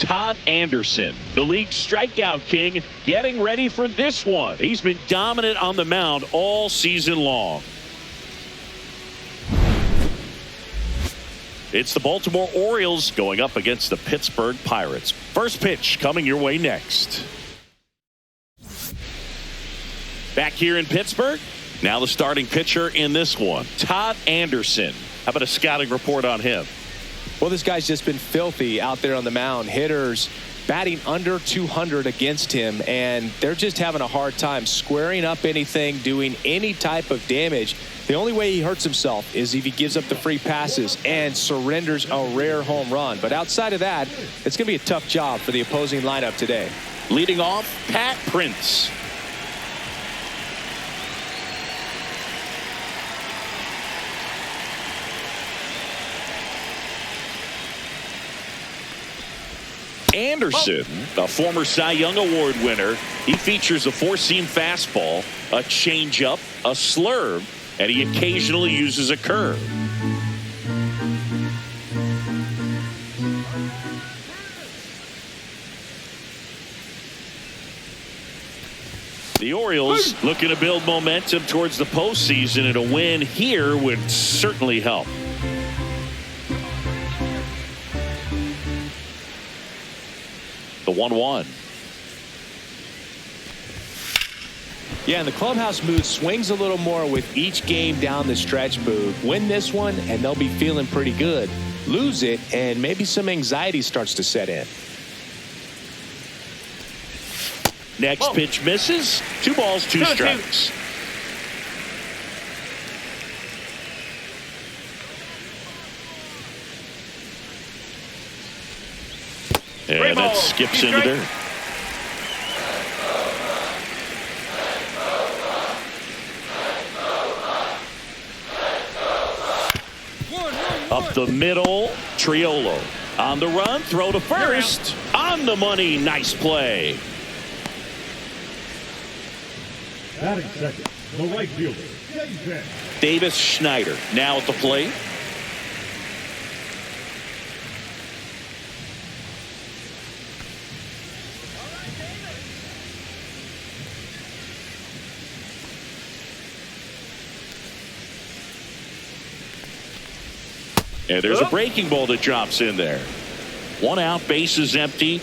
Todd Anderson, the league's strikeout king, getting ready for this one. He's been dominant on the mound all season long. It's the Baltimore Orioles going up against the Pittsburgh Pirates. First pitch coming your way next. Back here in Pittsburgh, now the starting pitcher in this one, Todd Anderson. How about a scouting report on him? Well, this guy's just been filthy out there on the mound. Hitters batting under 200 against him, and they're just having a hard time squaring up anything, doing any type of damage. The only way he hurts himself is if he gives up the free passes and surrenders a rare home run. But outside of that, it's going to be a tough job for the opposing lineup today. Leading off, Pat Prince. Anderson, a former Cy Young Award winner, he features a four-seam fastball, a changeup, a slurve, and he occasionally uses a curve. The Orioles looking to build momentum towards the postseason, and a win here would certainly help. The 1-1. Yeah, and the clubhouse mood swings a little more with each game down the stretch, Boo. Win this one, and they'll be feeling pretty good. Lose it, and maybe some anxiety starts to set in. Next pitch misses. 2 balls, 2 strikes. And that skips into dirt. Up the middle, Triolo. On the run, throw to first. On the money, nice play. Batting second, the right fielder, Davis Schneider now at the plate. And there's a breaking ball that drops in there. 1 out, bases empty.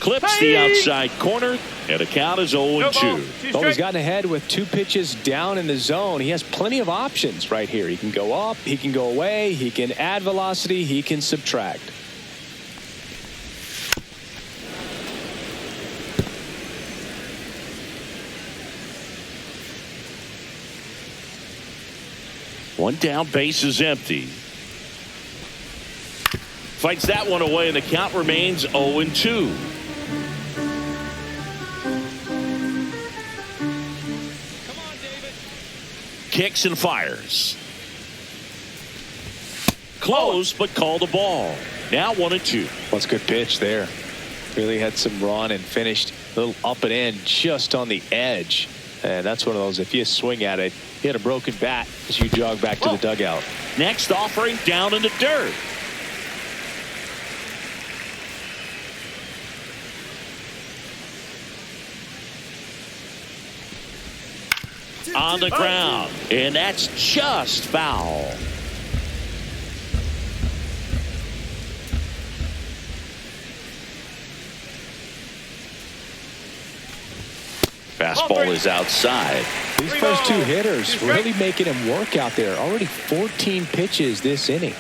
Clips the outside corner, and the count is 0-2. Well, he's gotten ahead with 2 pitches down in the zone. He has plenty of options right here. He can go up, he can go away, he can add velocity, he can subtract. One down, base is empty. Fights that one away, and the count remains 0-2. Kicks and fires. Close, but called a ball. Now 1-2. What's a good pitch there. Really had some run and finished a little up and in just on the edge. And that's one of those, if you swing at it, you had a broken bat as you jog back to the dugout. Next offering down in the dirt. On the ground, and that's just foul. Fastball is outside. These first 2 hitters really making him work out there. Already 14 pitches this inning.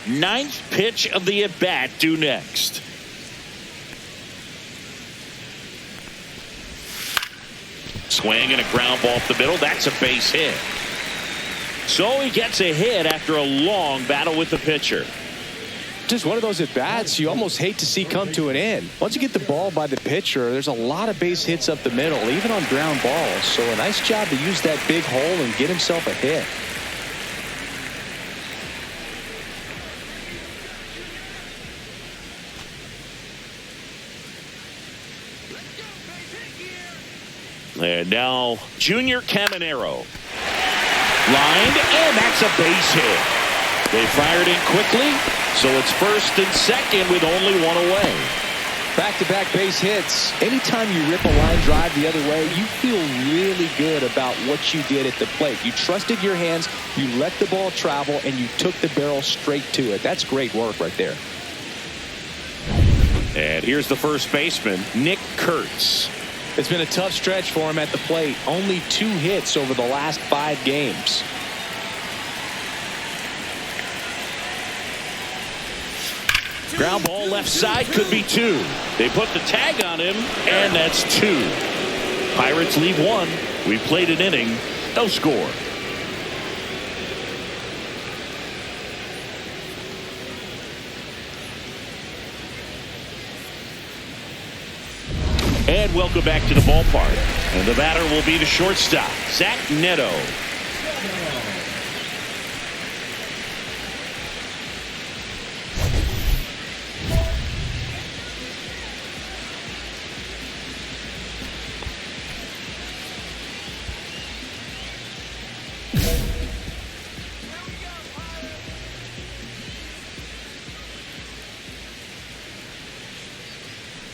9th pitch of the at-bat due next. Swing and a ground ball up the middle. That's a base hit. So he gets a hit after a long battle with the pitcher. Just one of those at-bats you almost hate to see come to an end. Once you get the ball by the pitcher, there's a lot of base hits up the middle, even on ground balls. So a nice job to use that big hole and get himself a hit. And now Junior Caminero. Lined, and that's a base hit. They fired in quickly, so it's first and second with only one away. Back-to-back base hits. Anytime you rip a line drive the other way, you feel really good about what you did at the plate. You trusted your hands, you let the ball travel, and you took the barrel straight to it. That's great work right there. And here's the first baseman, Nick Kurtz. It's been a tough stretch for him at the plate. Only 2 hits over the last 5 games. Ground ball left side, could be 2. They put the tag on him, and that's 2. Pirates leave 1. We played an inning, no score. And welcome back to the ballpark. And the batter will be the shortstop, Zach Neto.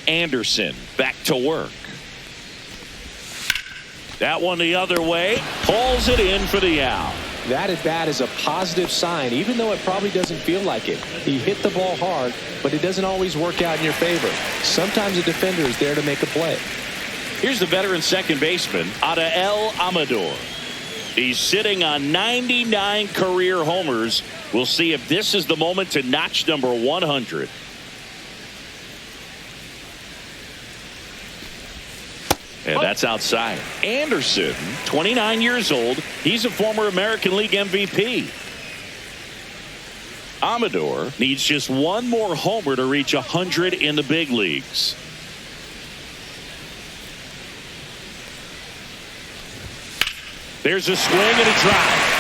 Anderson back to work. That one the other way, pulls it in for the out. That at bat is a positive sign, even though it probably doesn't feel like it. He hit the ball hard, but it doesn't always work out in your favor. Sometimes a defender is there to make a play. Here's the veteran second baseman, A.K.A. Amador. He's sitting on 99 career homers. We'll see if this is the moment to notch number 100. And that's outside. Anderson, 29 years old. He's a former American League MVP. Amador needs just one more homer to reach 100 in the big leagues. There's a swing and a drive.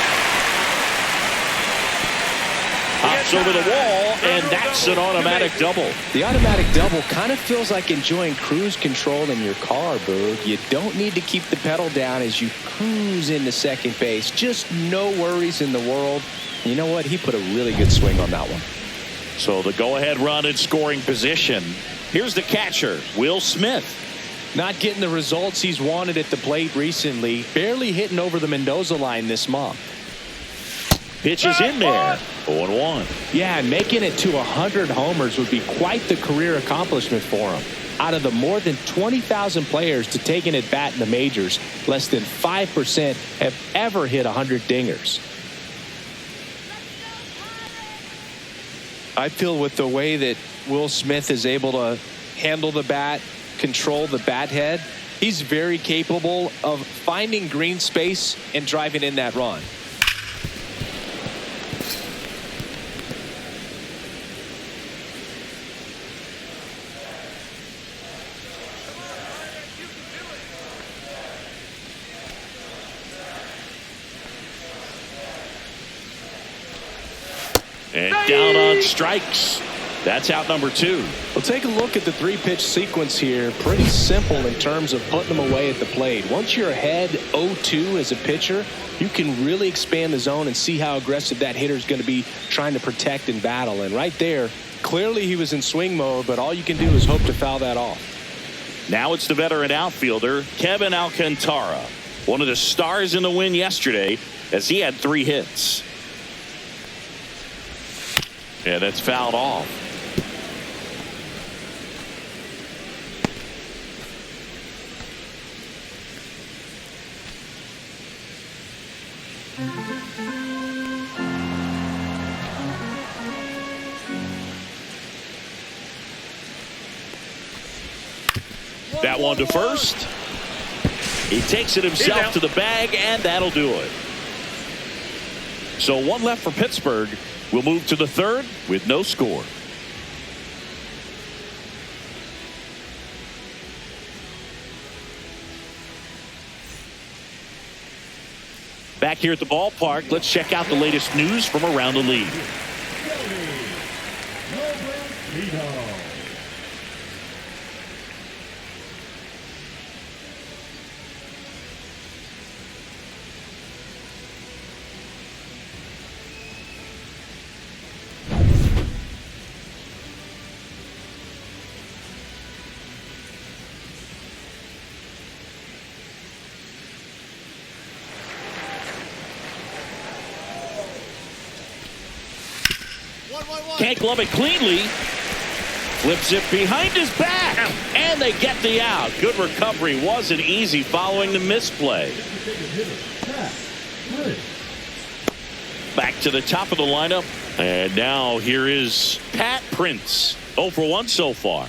Hops over the wall, and that's an automatic double. The automatic double kind of feels like enjoying cruise control in your car, Boog. You don't need to keep the pedal down as you cruise into second base. Just no worries in the world. You know what? He put a really good swing on that one. So the go-ahead run in scoring position. Here's the catcher, Will Smith. Not getting the results he's wanted at the plate recently. Barely hitting over the Mendoza line this month. Pitches in there. 0-1. Yeah, and making it to 100 homers would be quite the career accomplishment for him. Out of the more than 20,000 players to take an at-bat in the majors, less than 5% have ever hit 100 dingers. I feel with the way that Will Smith is able to handle the bat, control the bat head, he's very capable of finding green space and driving in that run. And down on strikes. That's out number 2. Well, take a look at the 3-pitch sequence here. Pretty simple in terms of putting them away at the plate. Once you're ahead 0-2 as a pitcher, you can really expand the zone and see how aggressive that hitter is going to be trying to protect and battle. And right there, clearly he was in swing mode, but all you can do is hope to foul that off. Now it's the veteran outfielder, Kevin Alcantara. One of the stars in the win yesterday as he had 3 hits. And that's fouled off. That one to first. He takes it himself to the bag, and that'll do it. So 1 left for Pittsburgh. We'll move to the 3rd with no score. Back here at the ballpark, let's check out the latest news from around the league. can't glove it cleanly. Flips it behind his back, and they get the out. Good recovery. Wasn't easy following the misplay. Back to the top of the lineup, and now here is Pat Prince. 0 for 1 so far.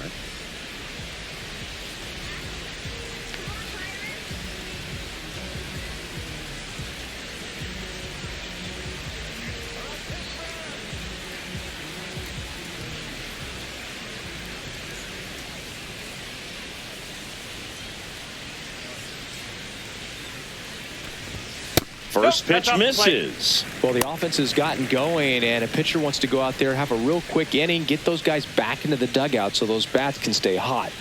First pitch misses. Well, the offense has gotten going, and a pitcher wants to go out there, have a real quick inning, get those guys back into the dugout so those bats can stay hot.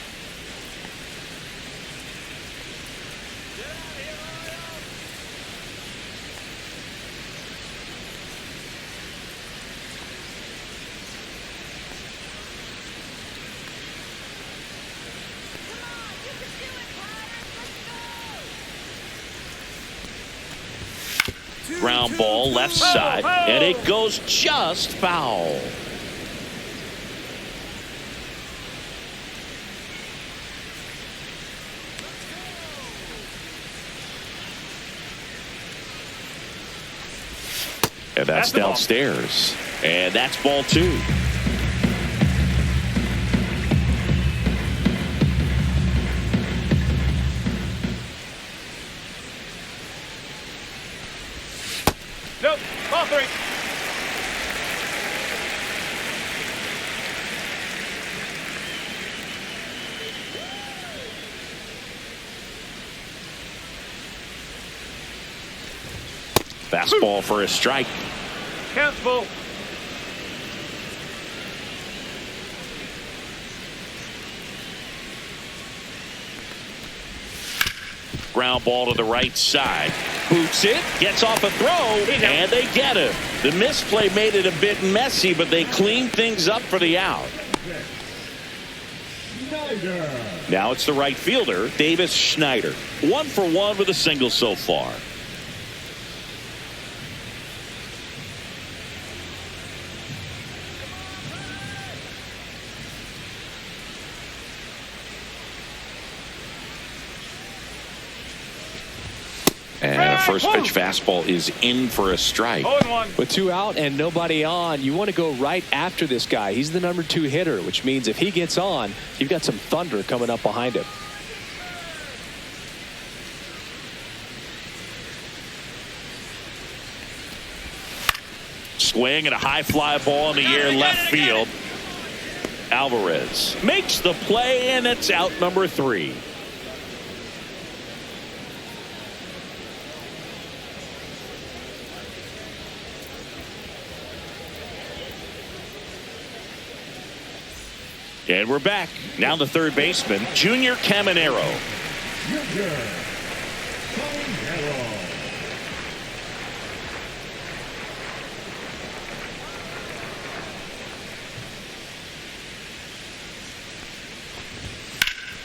Ground ball left side, and it goes just foul. And that's downstairs. And that's ball 2. Nope, ball 3. Fastball for a strike. Count full. Ground ball to the right side. Boots it, gets off a throw, and they get him. The misplay made it a bit messy, but they cleaned things up for the out. Now it's the right fielder, Davis Schneider. 1 for 1 with a single so far. And a first pitch fastball is in for a strike. 0-1. With 2 out and nobody on, you want to go right after this guy. He's the number 2 hitter, which means if he gets on, you've got some thunder coming up behind him. Swing and a high fly ball in the air left field. Alvarez makes the play, and it's out number 3. And we're back. Now the third baseman, Junior Caminero.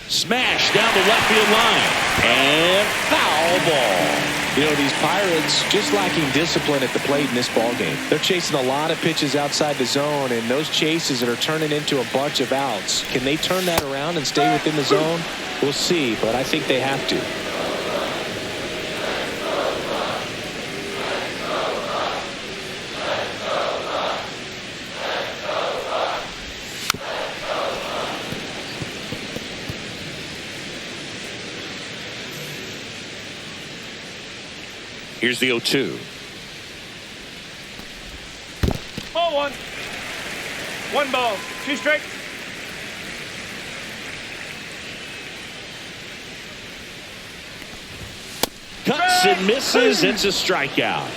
Smash down the left field line. And foul ball. You know, these Pirates just lacking discipline at the plate in this ballgame. They're chasing a lot of pitches outside the zone, and those chases that are turning into a bunch of outs. Can they turn that around and stay within the zone? We'll see, but I think they have to. Here's the 0-2. 0-1. 1 ball, 2 strikes. Cuts and misses. It's a strikeout.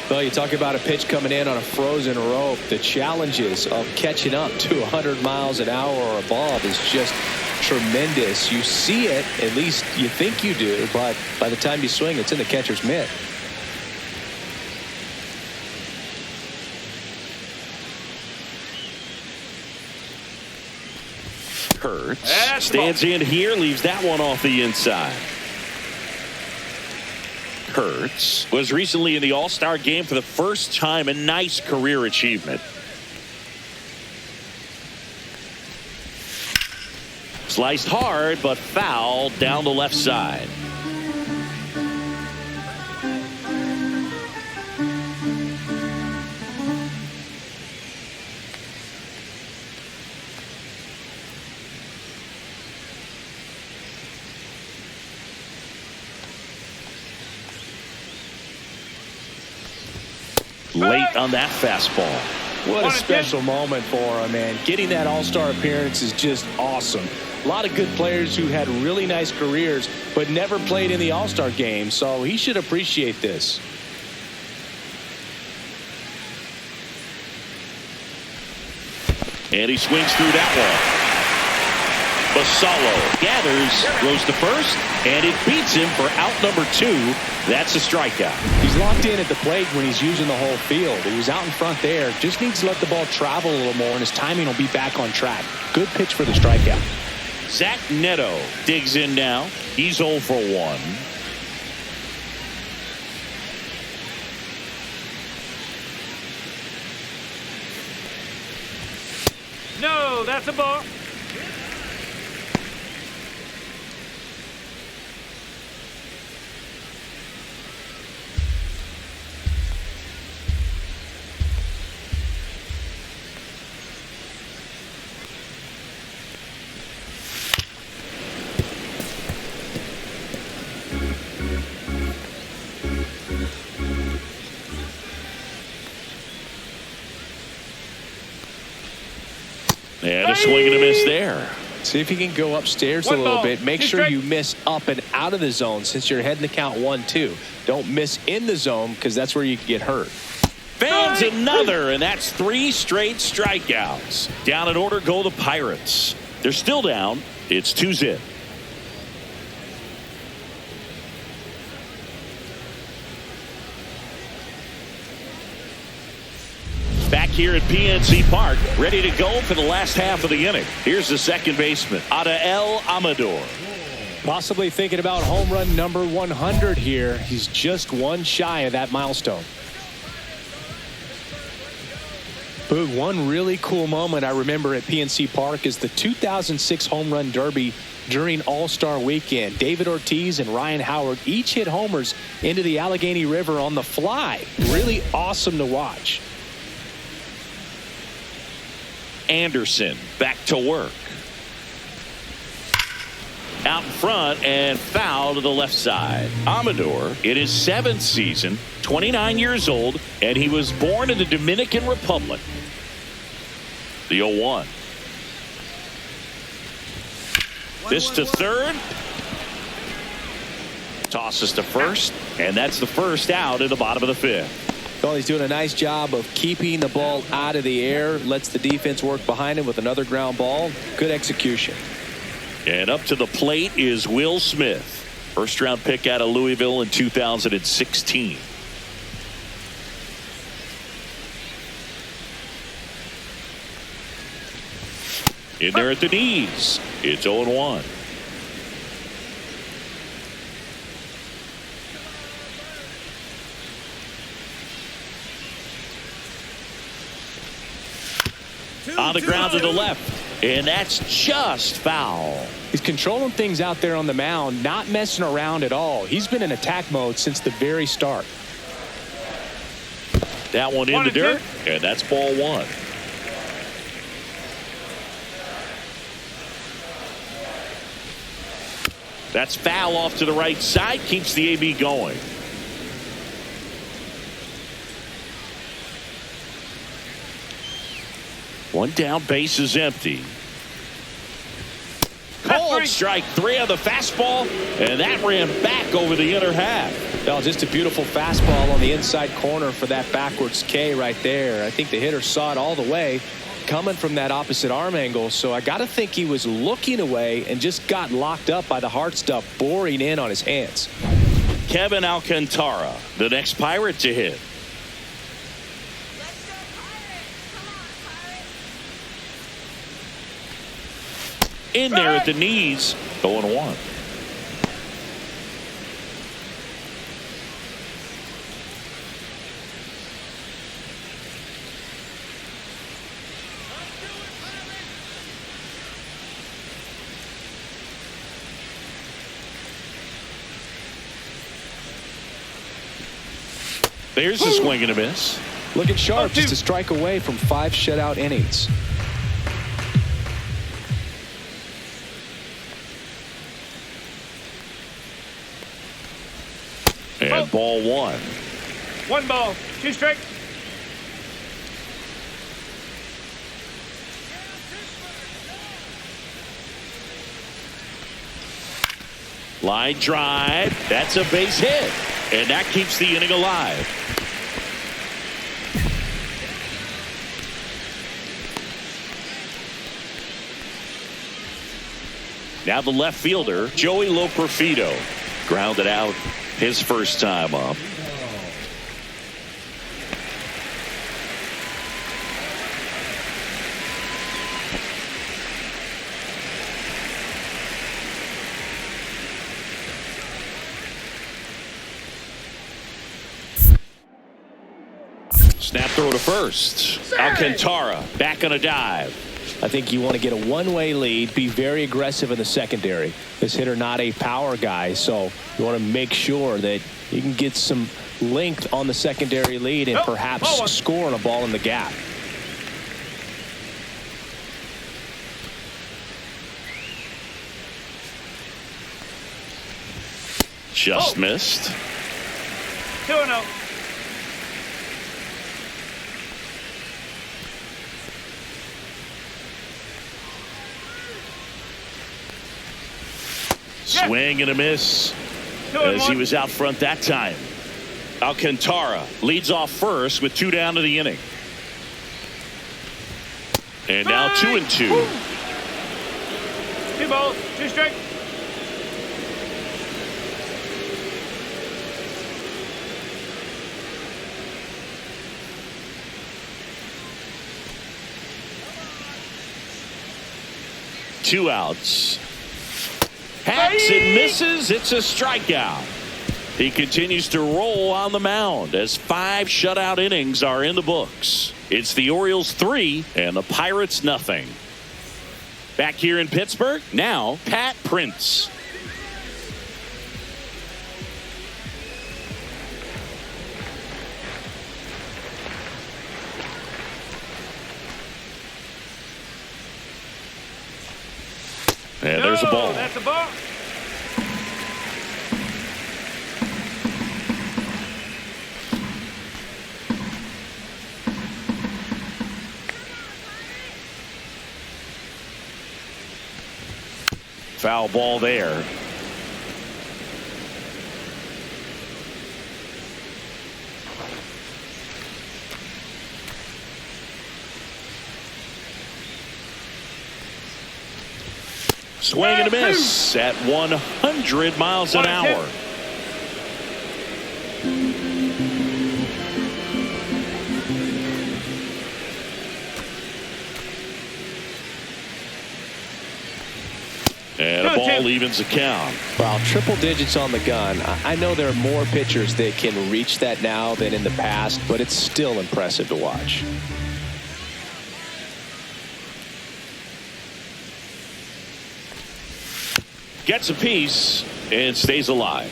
Well, you talk about a pitch coming in on a frozen rope. The challenges of catching up to 100 miles an hour or above is just tremendous. You see it, at least you think you do, but by the time you swing, it's in the catcher's mitt. Kurtz stands in here, leaves that one off the inside. Kurtz was recently in the All-Star game for the first time, a nice career achievement. Sliced hard, but fouled down the left side. Late on that fastball. What a special moment for him, man. Getting that all-star appearance is just awesome. A lot of good players who had really nice careers but never played in the all-star game, so he should appreciate this. And he swings through that one. Basallo gathers, throws to first, and it beats him for out number 2. That's a strikeout. He's locked in at the plate when he's using the whole field. He was out in front there. Just needs to let the ball travel a little more, and his timing will be back on track. Good pitch for the strikeout. Zach Neto digs in now. He's 0 for 1. No, that's a ball. And a swing and a miss there. See if you can go upstairs a little bit. Make sure you miss up and out of the zone since you're heading to count 1-2. Don't miss in the zone because that's where you can get hurt. Fans another, and that's 3 straight strikeouts. Down in order go the Pirates. They're still down. It's 2-0. Back here at PNC Park, ready to go for the last half of the inning. Here's the second baseman, A.K.A. Amador. Possibly thinking about home run number 100 here. He's just one shy of that milestone. Boog, one really cool moment I remember at PNC Park is the 2006 Home Run Derby during All-Star Weekend. David Ortiz and Ryan Howard each hit homers into the Allegheny River on the fly. Really awesome to watch. Anderson back to work. Out in front and foul to the left side. Amador in his 7th season, 29 years old, and he was born in the Dominican Republic. The 0-1. This to third. Tosses to first, and that's the first out in the bottom of the 5th. Well, he's doing a nice job of keeping the ball out of the air. Lets the defense work behind him with another ground ball. Good execution. And up to the plate is Will Smith. First-round pick out of Louisville in 2016. In there at the knees. It's 0-1. On the ground to the left, and that's just foul. He's controlling things out there on the mound, not messing around at all. He's been in attack mode since the very start. That one in the dirt, and that's ball 1. That's foul off to the right side, keeps the AB going. One down, base is empty. Cold strike 3 on the fastball, and that ran back over the inner half. Well, just a beautiful fastball on the inside corner for that backwards K right there. I think the hitter saw it all the way coming from that opposite arm angle, so I got to think he was looking away and just got locked up by the hard stuff boring in on his hands. Kevin Alcantara, the next Pirate to hit. In there at the knees, 0-1. There's a swing and a miss. Looking sharp, just a strike away from 5 shutout innings. And ball 1. 1 ball, 2 strikes. Line drive. That's a base hit. And that keeps the inning alive. Now the left fielder, Joey Loperfido, grounded out his first time up. Snap throw to first. Alcantara back on a dive. I think you want to get a one-way lead, be very aggressive in the secondary. This hitter not a power guy, so you want to make sure that you can get some length on the secondary lead and perhaps score on a ball in the gap. Just missed. 2-0. Swing and a miss as he was out front that time. Alcantara leads off first with 2 down to the inning. And now 2-2. 2 balls, 2 strikes. Two outs. Hacks and misses. It's a strikeout. He continues to roll on the mound as 5 shutout innings are in the books. It's the Orioles 3 and the Pirates nothing. Back here in Pittsburgh, now Pat Prince. And there's a ball. That's a ball. Foul ball there. Swing and a miss at 100 miles an hour. And a ball evens the count. Wow, triple digits on the gun. I know there are more pitchers that can reach that now than in the past, but it's still impressive to watch. Gets a piece and stays alive.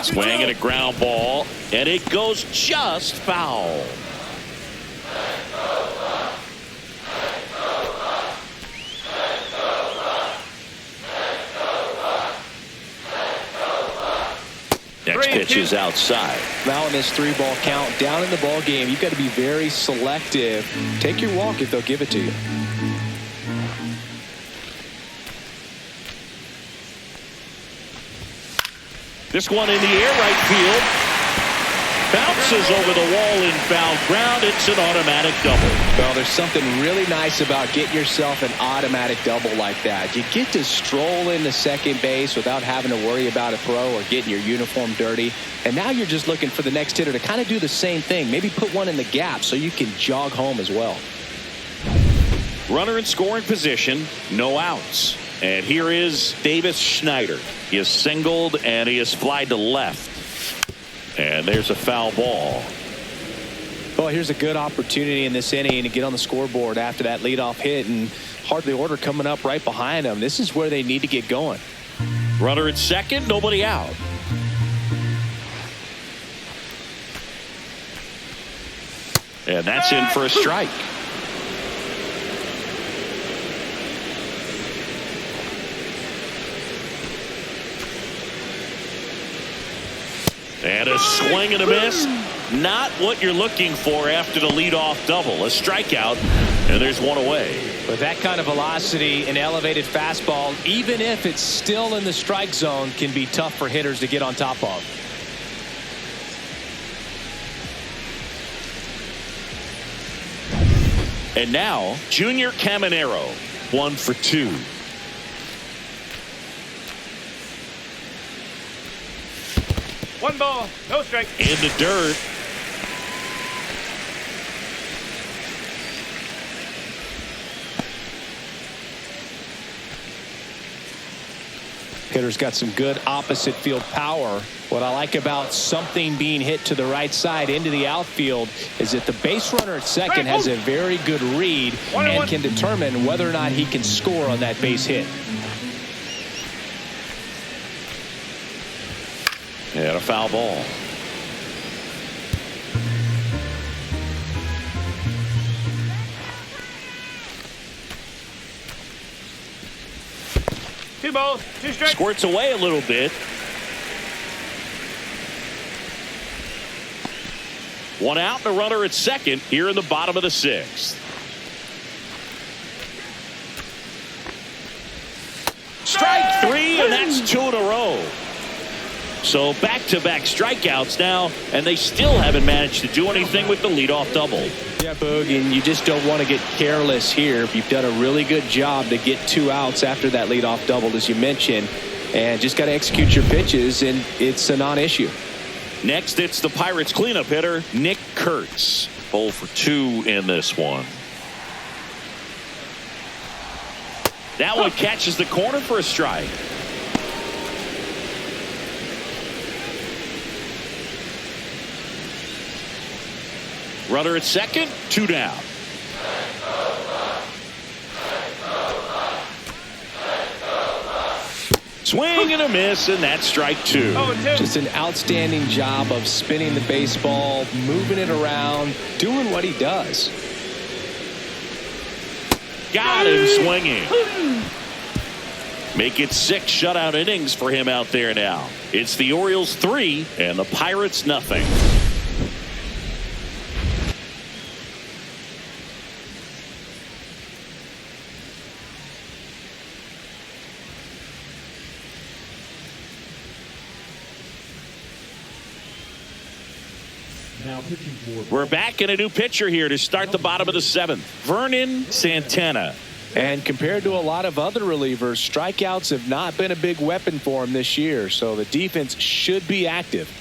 Swing and a ground ball, and it goes just foul. Next pitch is outside. Now in this 3-ball count, down in the ball game, you've got to be very selective. Take your walk if they'll give it to you. This one in the air, right field. Bounces over the wall in foul ground. It's an automatic double. Well, there's something really nice about getting yourself an automatic double like that. You get to stroll into second base without having to worry about a throw or getting your uniform dirty. And now you're just looking for the next hitter to kind of do the same thing. Maybe put one in the gap so you can jog home as well. Runner in scoring position, no outs. And here is Davis Schneider. He is singled and he is flied to left. And there's a foul ball. Well, here's a good opportunity in this inning to get on the scoreboard after that leadoff hit, and hardly order coming up right behind them. This is where they need to get going. Runner at second, nobody out. And that's in for a strike. And a swing and a miss. Not what you're looking for after the leadoff double. A strikeout, and there's one away. With that kind of velocity, an elevated fastball, even if it's still in the strike zone, can be tough for hitters to get on top of. And now, Junior Caminero, 1 for 2. One ball, no strike. In the dirt. Hitter's got some good opposite field power. What I like about something being hit to the right side into the outfield is that the base runner at second has a very good read and can determine whether or not he can score on that base hit. And a foul ball. Two balls, two strikes. Squirts away a little bit. One out and a runner at second here in the bottom of the 6th. Strike 3, and that's 2 in a row. So back-to-back strikeouts now, and they still haven't managed to do anything with the leadoff double. Yeah, Boog, and you just don't want to get careless here. You've done a really good job to get 2 outs after that leadoff double, as you mentioned, and just got to execute your pitches, and it's a non-issue. Next, it's the Pirates cleanup hitter, Nick Kurtz. 0 for 2 in this one. That one catches the corner for a strike. Runner at second, 2 down. Swing and a miss, and that's strike 2. Just an outstanding job of spinning the baseball, moving it around, doing what he does. Got him swinging. Make it 6 shutout innings for him out there now. It's the Orioles 3 and the Pirates nothing. Now pitching for. We're back in a new pitcher here to start the bottom of the 7th. Vernon Santana. And compared to a lot of other relievers, strikeouts have not been a big weapon for him this year, so the defense should be active.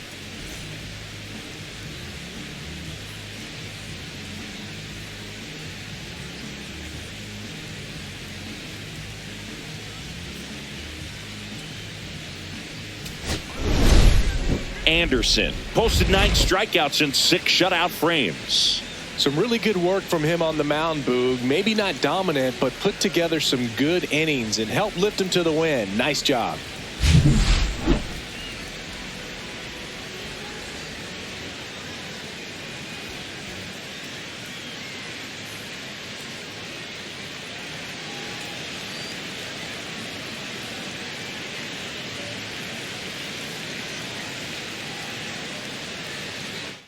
Anderson posted 9 strikeouts in 6 shutout frames. Some really good work from him on the mound, Boog. Maybe not dominant, but put together some good innings and helped lift him to the win. Nice job.